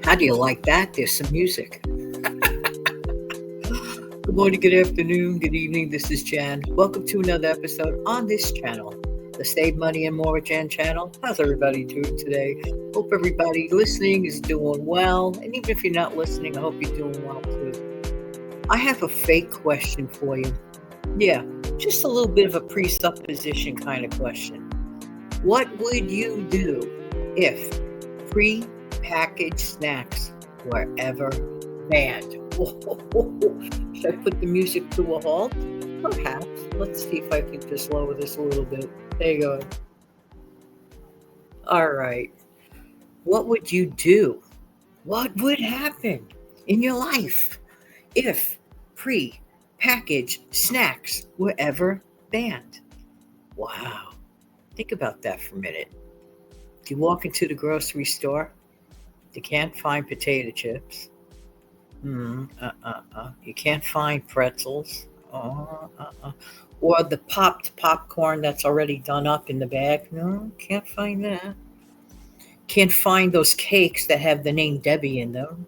How do you like that? There's some music. Good morning, good afternoon, good evening. This is Jan. Welcome to another episode on this channel, the Save Money and More Jan channel. How's everybody doing today? Hope everybody listening is doing well. And even if you're not listening, I hope you're doing well too. I have a fake question for you. Yeah, just a little bit of a presupposition kind of question. What would you do if pre-packaged snacks were ever banned? Should I put the music to a halt? Perhaps. Let's see if I can just lower this a little bit. There you go. All right. What would you do? What would happen in your life if pre-packaged snacks were ever banned? Wow. Think about that for a minute. You walk into the grocery store, you can't find potato chips. You can't find pretzels. Or the popped popcorn that's already done up in the bag. No, can't find that. Can't find those cakes that have the name Debbie in them.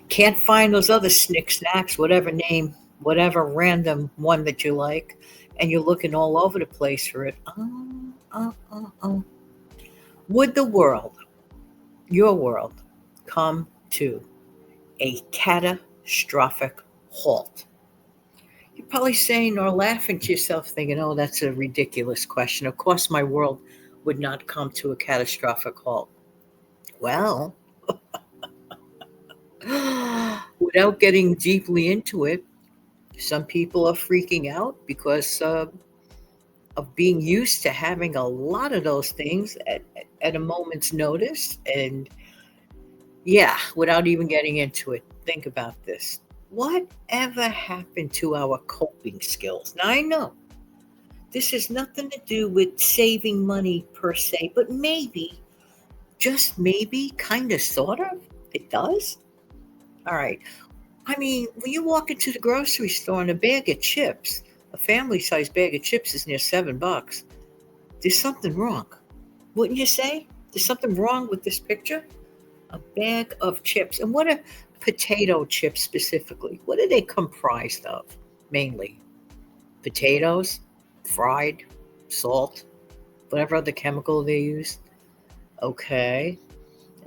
Can't find those other snacks, whatever name, whatever random one that you like, and you're looking all over the place for it. Would the world, your world, come to a catastrophic halt? You're probably saying or laughing to yourself thinking, oh, that's a ridiculous question. Of course, my world would not come to a catastrophic halt. Well, without getting deeply into it, some people are freaking out because of being used to having a lot of those things at a moment's notice. And yeah, without even getting into it, think about this. Whatever happened to our coping skills? Now, I know this has nothing to do with saving money per se, but maybe, just maybe, kind of, sort of, it does. All right. I mean, when you walk into the grocery store and a bag of chips, a family-sized bag of chips is near $7. There's something wrong. Wouldn't you say? There's something wrong with this picture? A bag of chips. And what are potato chips specifically? What are they comprised of, mainly? Potatoes, fried, salt, whatever other chemical they use. Okay.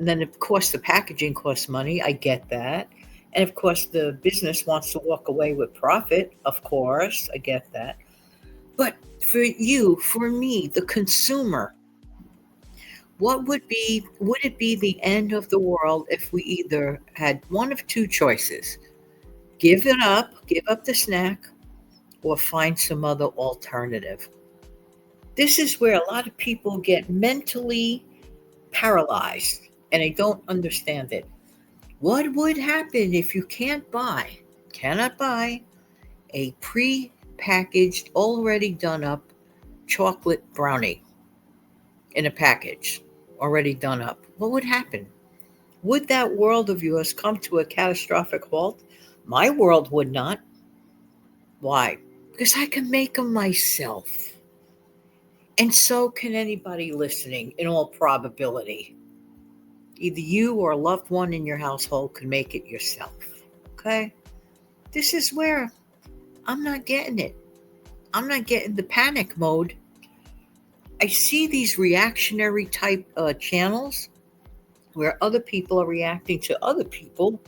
And then, of course, the packaging costs money. I get that. And, of course, the business wants to walk away with profit. Of course, I get that. But for you, for me, the consumer, would it be the end of the world if we either had one of two choices? Give up the snack, or find some other alternative. This is where a lot of people get mentally paralyzed, and they don't understand it. What would happen if you cannot buy a pre-packaged, already done up chocolate brownie in a package, already done up? What would happen? Would that world of yours come to a catastrophic halt? My world would not. Why? Because I can make them myself. And so can anybody listening, in all probability. Either you or a loved one in your household can make it yourself. Okay? This is where I'm not getting it. I'm not getting the panic mode. I see these reactionary type channels where other people are reacting to other people.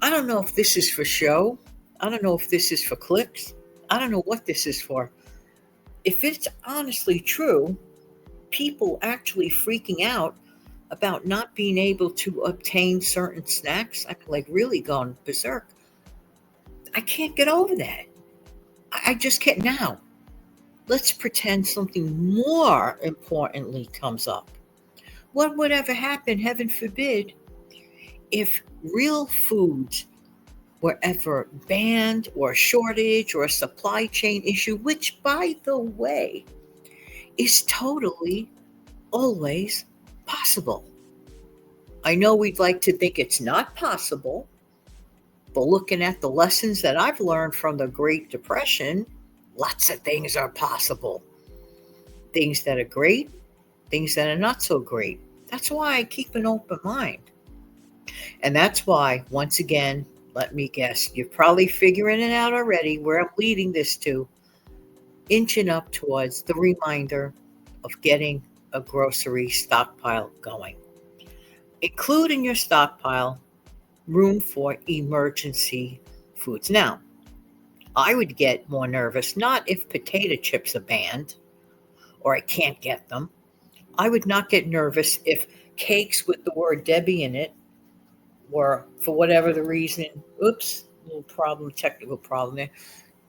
I don't know if this is for show. I don't know if this is for clicks. I don't know what this is for. If it's honestly true, people actually freaking out about not being able to obtain certain snacks, I'm like really gone berserk. I can't get over that. I just can't. Now, let's pretend something more importantly comes up. What would ever happen, heaven forbid, if real foods were ever banned or a shortage or a supply chain issue, which, by the way, is totally always possible. I know we'd like to think it's not possible, but looking at the lessons that I've learned from the Great Depression, lots of things are possible. Things that are great, things that are not so great. That's why I keep an open mind. And that's why, once again, let me guess, you're probably figuring it out already where I'm leading this to, inching up towards the reminder of getting a grocery stockpile going. Include in your stockpile room for emergency foods. Now, I would get more nervous not if potato chips are banned or I can't get them. I would not get nervous if cakes with the word Debbie in it were, for whatever the reason, oops, little problem, technical problem there.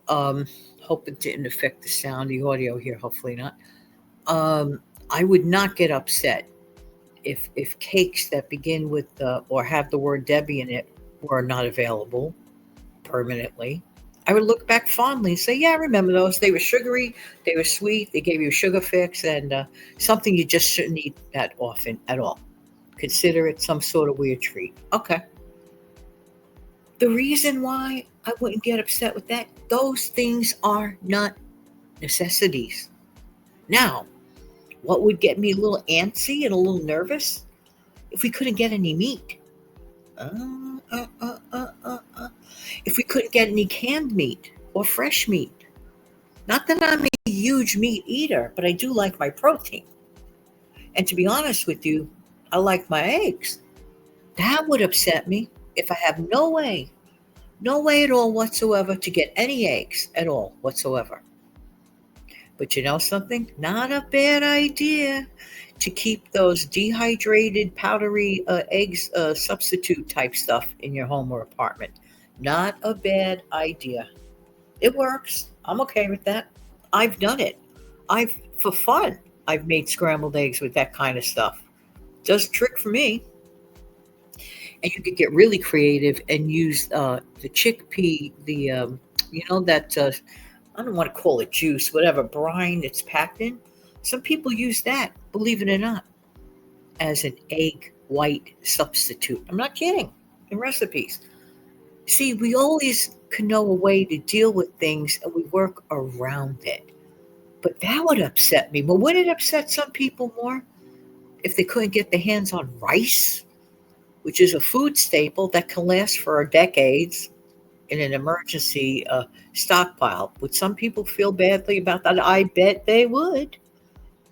Um, Hope it didn't affect the sound, the audio here, hopefully not. I would not get upset if cakes that begin with or have the word Debbie in it were not available permanently. I would look back fondly and say, "Yeah, I remember those. They were sugary, they were sweet, they gave you a sugar fix, and something you just shouldn't eat that often at all. Consider it some sort of weird treat." Okay. The reason why I wouldn't get upset with that, those things are not necessities. Now, what would get me a little antsy and a little nervous? If we couldn't get any meat. Uh, uh, uh, uh, uh, uh. If we couldn't get any canned meat or fresh meat. Not that I'm a huge meat eater, but I do like my protein. And to be honest with you, I like my eggs. That would upset me if I have no way at all whatsoever to get any eggs at all whatsoever. But you know something? Not a bad idea to keep those dehydrated, powdery eggs substitute type stuff in your home or apartment. Not a bad idea. It works. I'm okay with that. I've done it. For fun, I've made scrambled eggs with that kind of stuff. Does a trick for me. And you could get really creative and use the chickpea, that I don't want to call it juice, whatever brine it's packed in. Some people use that, believe it or not, as an egg white substitute. I'm not kidding. In recipes. See, we always can know a way to deal with things and we work around it. But that would upset me. But would it upset some people more if they couldn't get their hands on rice, which is a food staple that can last for decades in an emergency stockpile? Would some people feel badly about that? I bet they would.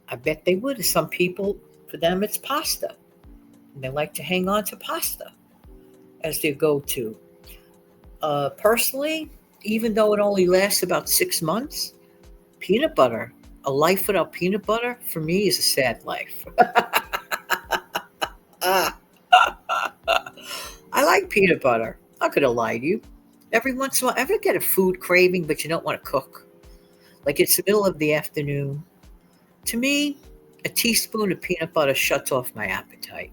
I bet they would. Some people, for them, it's pasta. And they like to hang on to pasta as their go-to. Personally, even though it only lasts about 6 months, peanut butter, a life without peanut butter, for me is a sad life. I like peanut butter. I'm not going to lie to you. Every once in a while, ever get a food craving, but you don't want to cook? Like it's the middle of the afternoon. To me, a teaspoon of peanut butter shuts off my appetite.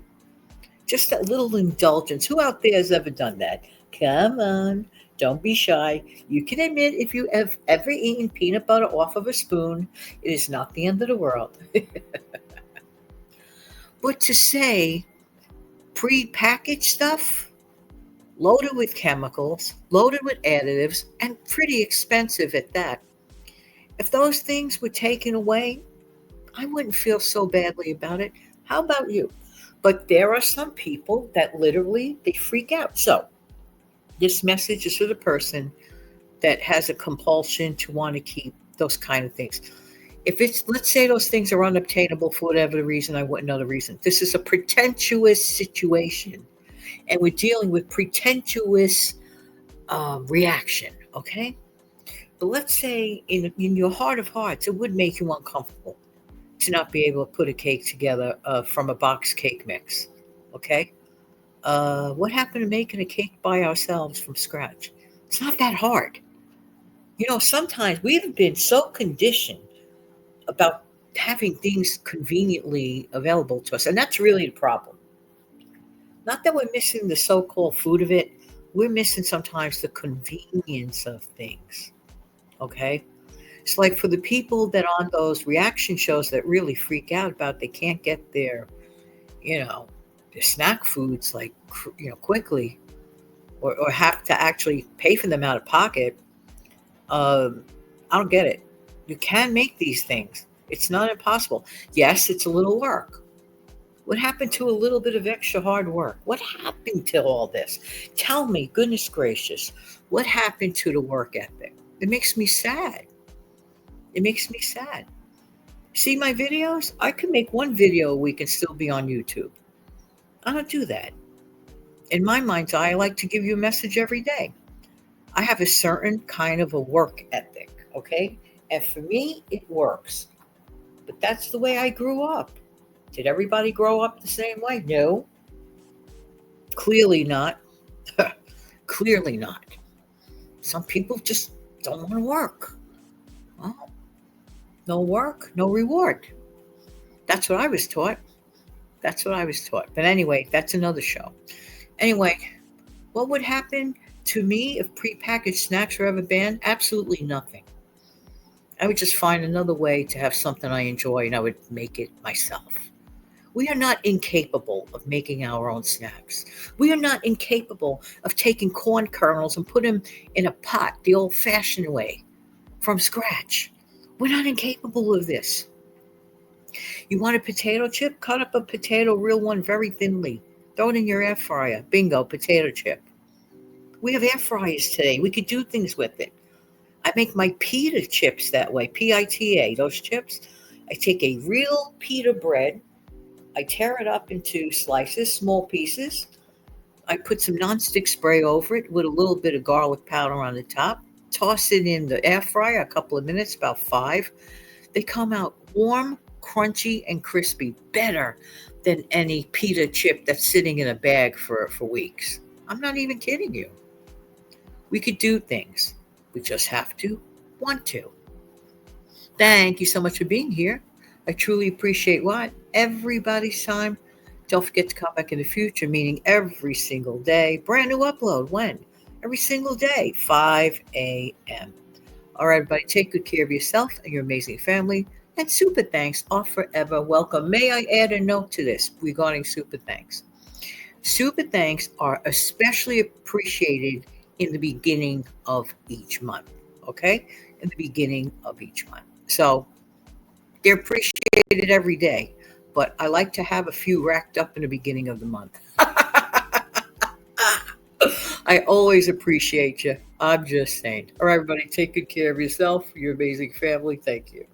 Just that little indulgence. Who out there has ever done that? Come on, don't be shy. You can admit if you have ever eaten peanut butter off of a spoon, it is not the end of the world. But to say pre-packaged stuff, loaded with chemicals, loaded with additives, and pretty expensive at that. If those things were taken away, I wouldn't feel so badly about it. How about you? But there are some people that literally, they freak out. So this message is for the person that has a compulsion to want to keep those kind of things. If it's, let's say those things are unobtainable for whatever the reason, I wouldn't know the reason. This is a pretentious situation. And we're dealing with pretentious reaction, okay? But let's say in your heart of hearts, it would make you uncomfortable to not be able to put a cake together from a box cake mix, okay? What happened to making a cake by ourselves from scratch? It's not that hard. You know, sometimes we've been so conditioned about having things conveniently available to us, and that's really the problem. Not that we're missing the so-called food of it, we're missing sometimes the convenience of things, okay? It's like for the people that on those reaction shows that really freak out about they can't get their snack foods like, quickly or have to actually pay for them out of pocket. I don't get it. You can make these things. It's not impossible. Yes, it's a little work. What happened to a little bit of extra hard work? What happened to all this? Tell me, goodness gracious, what happened to the work ethic? It makes me sad. It makes me sad. See my videos? I can make one video a week and still be on YouTube. I don't do that. In my mind's eye, I like to give you a message every day. I have a certain kind of a work ethic, okay? And for me, it works. But that's the way I grew up. Did everybody grow up the same way? No. Clearly not. Clearly not. Some people just don't want to work. Well, no work, no reward. That's what I was taught. That's what I was taught. But anyway, that's another show. Anyway, what would happen to me if prepackaged snacks were ever banned? Absolutely nothing. I would just find another way to have something I enjoy and I would make it myself. We are not incapable of making our own snacks. We are not incapable of taking corn kernels and put them in a pot the old-fashioned way from scratch. We're not incapable of this. You want a potato chip? Cut up a potato, real one very thinly. Throw it in your air fryer. Bingo, potato chip. We have air fryers today. We could do things with it. I make my pita chips that way, P-I-T-A, those chips. I take a real pita bread. I tear it up into slices, small pieces. I put some nonstick spray over it with a little bit of garlic powder on the top. Toss it in the air fryer a couple of minutes, about 5. They come out warm, crunchy, and crispy. Better than any pita chip that's sitting in a bag for weeks. I'm not even kidding you. We could do things. We just have to want to. Thank you so much for being here. I truly appreciate what? Everybody's time. Don't forget to come back in the future, meaning every single day. Brand new upload. When? Every single day, 5 a.m. All right, everybody, take good care of yourself and your amazing family. And super thanks are forever welcome. May I add a note to this regarding super thanks? Super thanks are especially appreciated in the beginning of each month, okay? In the beginning of each month. So they're appreciated every day, but I like to have a few racked up in the beginning of the month. I always appreciate you. I'm just saying. All right, everybody, take good care of yourself, your amazing family. Thank you.